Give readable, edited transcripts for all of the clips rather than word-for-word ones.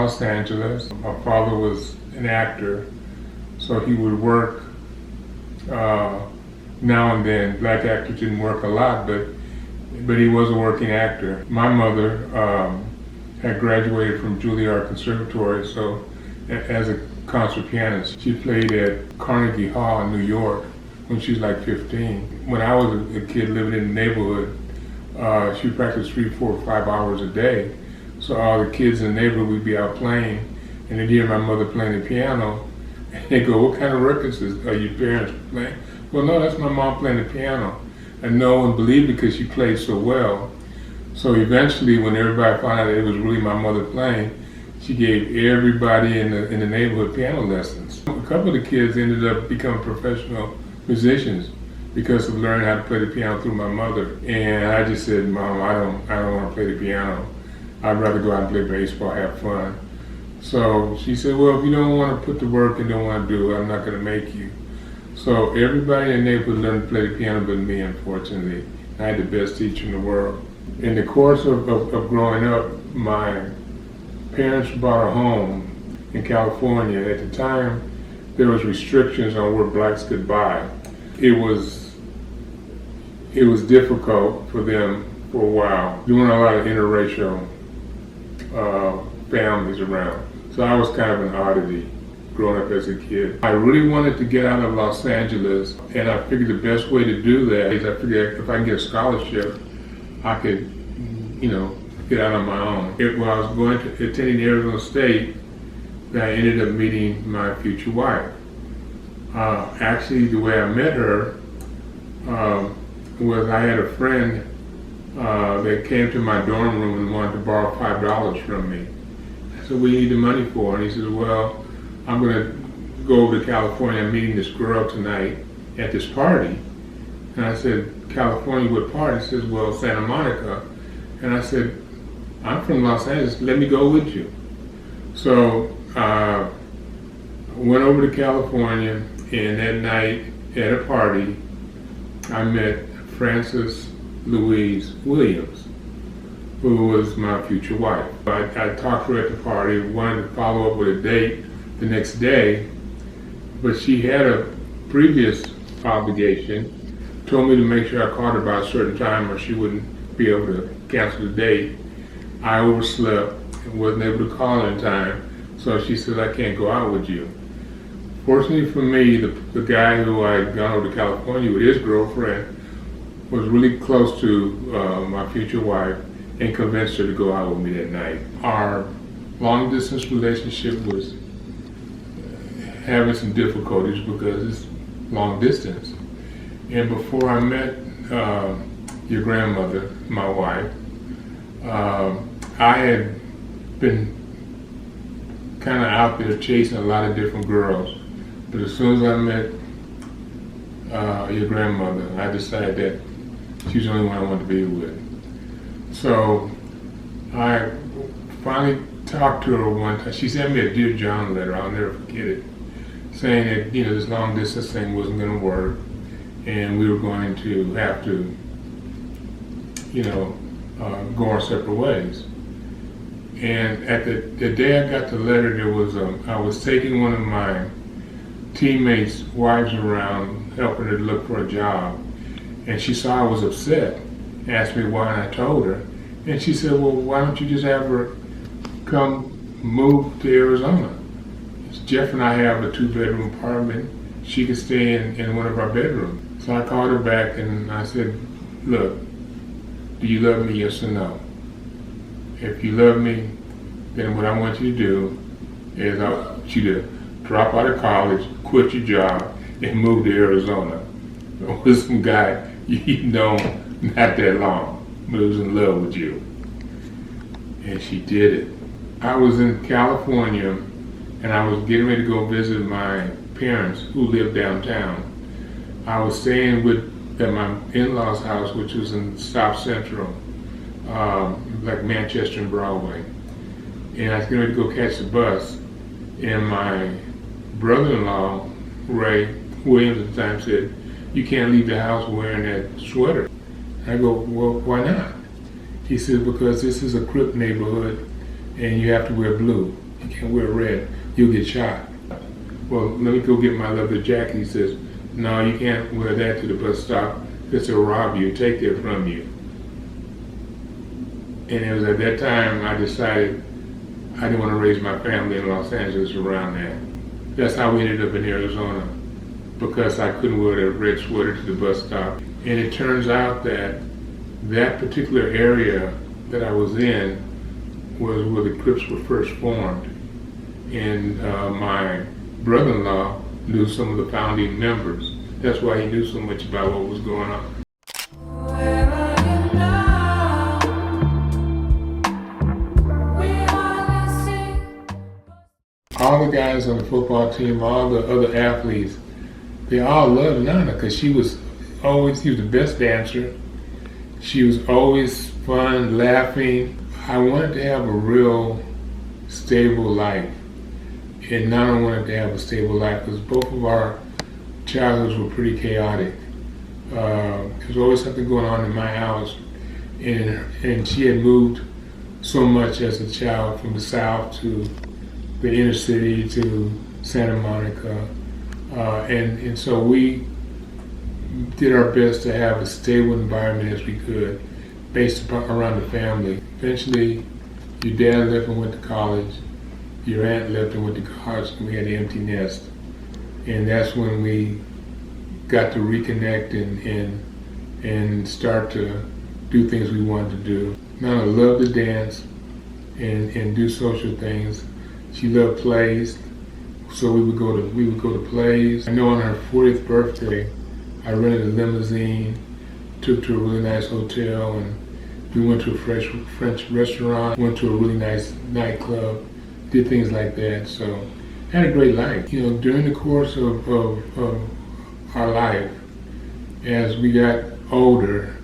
Los Angeles. My father was an actor, so he would work now and then. Black actors didn't work a lot, but he was a working actor. My mother had graduated from Juilliard Conservatory, so as a concert pianist. She played at Carnegie Hall in New York when she was like 15. When I was a kid living in the neighborhood, she practiced 3, 4, 5 hours a day. So all the kids in the neighborhood would be out playing, and they'd hear my mother playing the piano, and they go, "What kind of records are your parents playing?" "Well, no, that's my mom playing the piano." And no one believed it because she played so well. So eventually, when everybody found out that it was really my mother playing, she gave everybody in the neighborhood piano lessons. A couple of the kids ended up becoming professional musicians because of learning how to play the piano through my mother. And I just said, "Mom, I don't want to play the piano. I'd rather go out and play baseball, have fun." So she said, "Well, if you don't want to put the work and don't want to do it, I'm not going to make you." So everybody in the neighborhood learned to play the piano but me, unfortunately. I had the best teacher in the world. In the course of growing up, my parents bought a home in California. At the time, there was restrictions on where blacks could buy. It was difficult for them for a while. There weren't a lot of interracial families around. So I was kind of an oddity growing up as a kid. I really wanted to get out of Los Angeles, and I figured the best way to do that is I figured if I can get a scholarship, I could, get out on my own. When I was attending Arizona State, that I ended up meeting my future wife. Actually, the way I met her was I had a friend that came to my dorm room and wanted to borrow $5 from me. I said, "What do you need the money for?" And he said, "Well, I'm going to go over to California. I'm meeting this girl tonight at this party." And I said, "California, what party?" He says, "Well, Santa Monica." And I said, "I'm from Los Angeles. Let me go with you." So I went over to California, and that night at a party, I met Frances Louise Williams, who was my future wife. I talked to her at the party, wanted to follow up with a date the next day, but she had a previous obligation, told me to make sure I called her by a certain time or she wouldn't be able to cancel the date. I overslept and wasn't able to call her in time, so she said, "I can't go out with you." Fortunately for me, the guy who I had gone over to California with, his girlfriend, was really close to my future wife and convinced her to go out with me that night. Our long distance relationship was having some difficulties because it's long distance. And before I met your grandmother, my wife, I had been kind of out there chasing a lot of different girls. But as soon as I met your grandmother, I decided that she was the only one I wanted to be with. So I finally talked to her one time. She sent me a Dear John letter, I'll never forget it, saying that this long distance thing wasn't going to work and we were going to have to go our separate ways. And at the day I got the letter, there was I was taking one of my teammates' wives around, helping her to look for a job, and she saw I was upset, asked me why, and I told her, and she said, "Well, why don't you just have her come move to Arizona? Jeff and I have a 2-bedroom apartment. She could stay in one of our bedrooms." So I called her back and I said, "Look, do you love me, yes or no? If you love me, then what I want you to do is I want you to drop out of college, quit your job, and move to Arizona with some guy you know not that long, but who's in love with you." And she did it. I was in California and I was getting ready to go visit my parents who lived downtown. I was staying at my in-laws' house, which was in South Central, like Manchester and Broadway. And I was getting ready to go catch the bus, and my brother-in-law, Ray Williams at the time, said, "You can't leave the house wearing that sweater." I go, "Well, why not?" He said, "Because this is a Crip neighborhood and you have to wear blue." You can't wear red. You'll get shot. Well, let me go get my leather jacket. He says, no, you can't wear that to the bus stop. This will rob you, take it from you. And it was at that time I decided I didn't want to raise my family in Los Angeles around that. That's how we ended up in Arizona, because I couldn't wear that red sweater to the bus stop. And it turns out that that particular area that I was in was where the Crips were first formed. And my brother-in-law knew some of the founding members. That's why he knew so much about what was going on. All the guys on the football team, all the other athletes, they all loved Nana because she was the best dancer. She was always fun, laughing. I wanted to have a real stable life. And Nana wanted to have a stable life because both of our childhoods were pretty chaotic. There was always something going on in my house. And she had moved so much as a child from the South to the inner city to Santa Monica. And so we did our best to have a stable environment as we could, based around the family. Eventually, your dad left and went to college, your aunt left and went to college, and we had an empty nest. And that's when we got to reconnect and start to do things we wanted to do. Nana loved to dance and do social things. She loved plays, so we would go to plays. I know on her 40th birthday, I rented a limousine, took to a really nice hotel, and we went to a French restaurant, went to a really nice nightclub, did things like that. So had a great life. You know, during the course of our life, as we got older,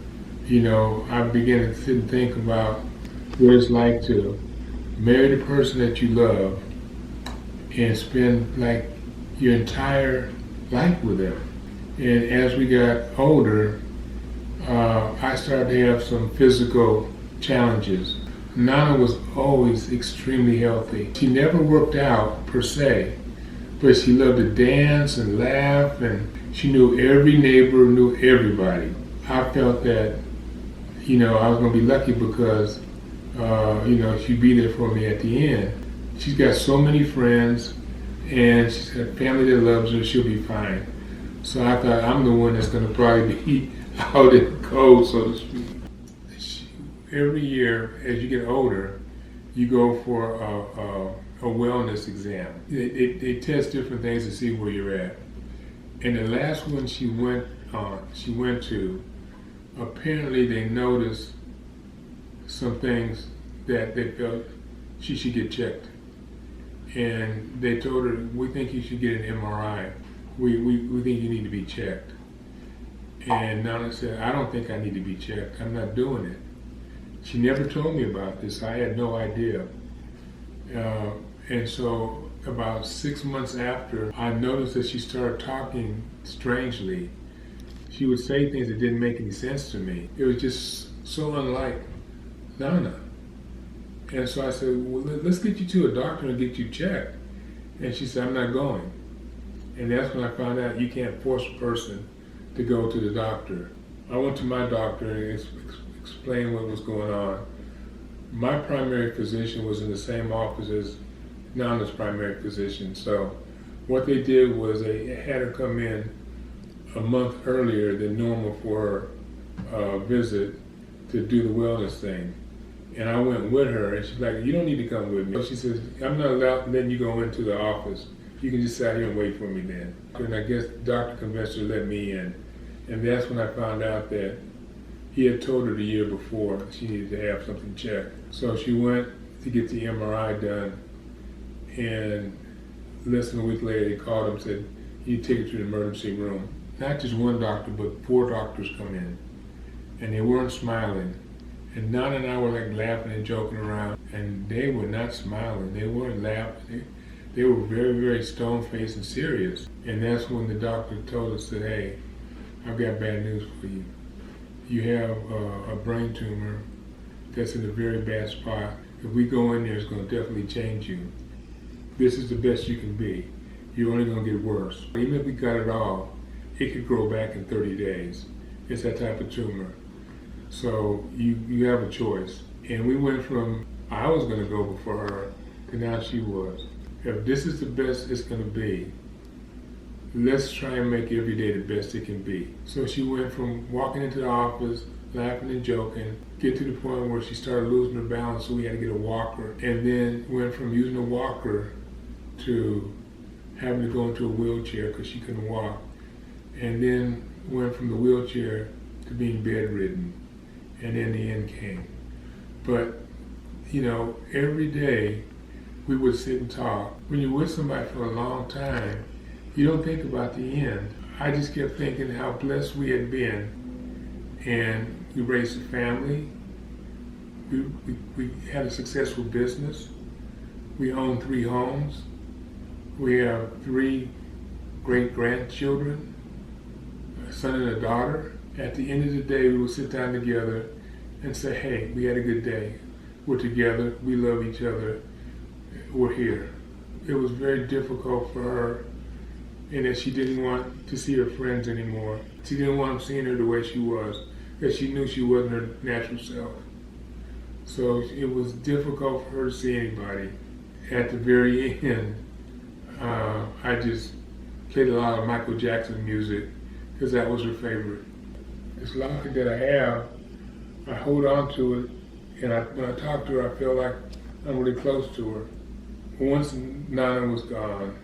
you know, I began to sit and think about what it's like to marry the person that you love and spend like your entire life with them. And as we got older, I started to have some physical challenges. Nana was always extremely healthy. She never worked out per se, but she loved to dance and laugh, and she knew every neighbor, knew everybody. I felt that, you know, I was gonna be lucky because you know, she'd be there for me at the end. She's got so many friends, and she's got family that loves her, she'll be fine. So I thought I'm the one that's gonna probably be out in the cold, so to speak. Every year, as you get older, you go for a wellness exam. They test different things to see where you're at. And the last one she went to, apparently they noticed some things that they felt she should get checked. And they told her, we think you should get an MRI. We think you need to be checked. And Nana said, I don't think I need to be checked. I'm not doing it. She never told me about this. I had no idea. And so about 6 months after, I noticed that she started talking strangely. She would say things that didn't make any sense to me. It was just so unlike Nana. And so I said, well, let's get you to a doctor and get you checked. And she said, I'm not going. And that's when I found out you can't force a person to go to the doctor. I went to my doctor and explained what was going on. My primary physician was in the same office as Nana's primary physician. So what they did was they had her come in a month earlier than normal for her visit to do the wellness thing. And I went with her, and she's like, you don't need to come with me. She says, I'm not allowed, then you go into the office. You can just sit here and wait for me then. And I guess the doctor convinced her to let me in. And that's when I found out that he had told her the year before she needed to have something checked. So she went to get the MRI done, and less than a week later they called him and said, you take her to the emergency room. Not just one doctor, but 4 doctors come in. And they weren't smiling. And Nana and I were like laughing and joking around, and they were not smiling. They weren't laughing. They were very, very stone-faced and serious. And that's when the doctor told us that, hey, I've got bad news for you. You have a brain tumor that's in a very bad spot. If we go in there, it's going to definitely change you. this is the best you can be. You're only going to get worse. Even if we got it all, it could grow back in 30 days. It's that type of tumor. So you have a choice. And we went from, I was going to go before her, to now she was. If this is the best it's going to be, let's try and make every day the best it can be. So she went from walking into the office, laughing and joking, get to the point where she started losing her balance, so we had to get a walker. And then went from using a walker to having to go into a wheelchair because she couldn't walk. And then went from the wheelchair to being bedridden. And then the end came. But, you know, every day we would sit and talk. When you're with somebody for a long time, you don't think about the end. I just kept thinking how blessed we had been. And we raised a family. We had a successful business. We own 3 homes. We have 3 great grandchildren, a son and a daughter. At the end of the day, we would sit down together and say, hey, we had a good day. We're together. We love each other. We're here. It was very difficult for her in that she didn't want to see her friends anymore. She didn't want them seeing her the way she was, because she knew she wasn't her natural self. So it was difficult for her to see anybody. At the very end, I just played a lot of Michael Jackson music because that was her favorite. This locket that I have, I hold on to it, and when I talk to her, I feel like I'm really close to her. Once Nana was gone,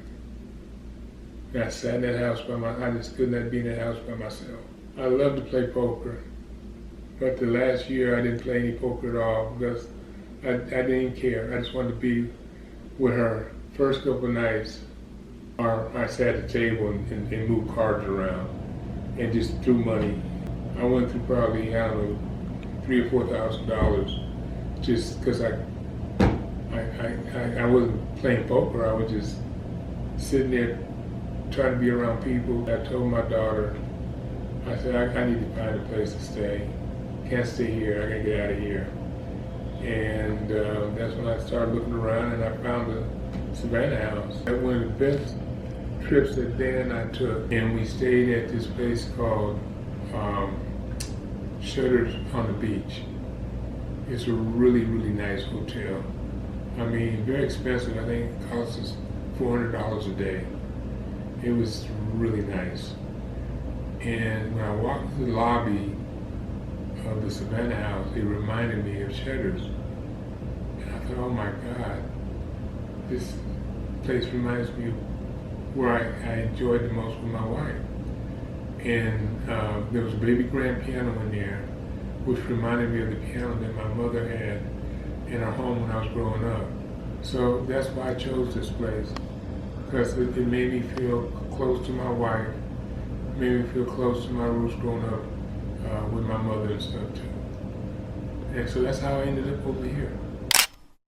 and I sat in that house I just could not be in that house by myself. I love to play poker, but the last year I didn't play any poker at all because I didn't even care. I just wanted to be with her. First couple of nights, I sat at the table and moved cards around and just threw money. I went through probably, I don't know, $3,000 or $4,000 just because I wasn't playing poker. I was just sitting there trying to be around people. I told my daughter, I said, I need to find a place to stay. Can't stay here, I gotta get out of here. And that's when I started looking around and I found the Savannah House. That was one of the best trips that Dan and I took. And we stayed at this place called Shutters on the Beach. It's a really, really nice hotel. I mean, very expensive. I think it cost us $400 a day. It was really nice. And when I walked through the lobby of the Savannah House, it reminded me of Shutters. And I thought, oh my God, this place reminds me of where I enjoyed the most with my wife. And there was a baby grand piano in there, which reminded me of the piano that my mother had in our home when I was growing up. So that's why I chose this place, because it made me feel close to my wife, made me feel close to my roots growing up with my mother and stuff too. And so that's how I ended up over here.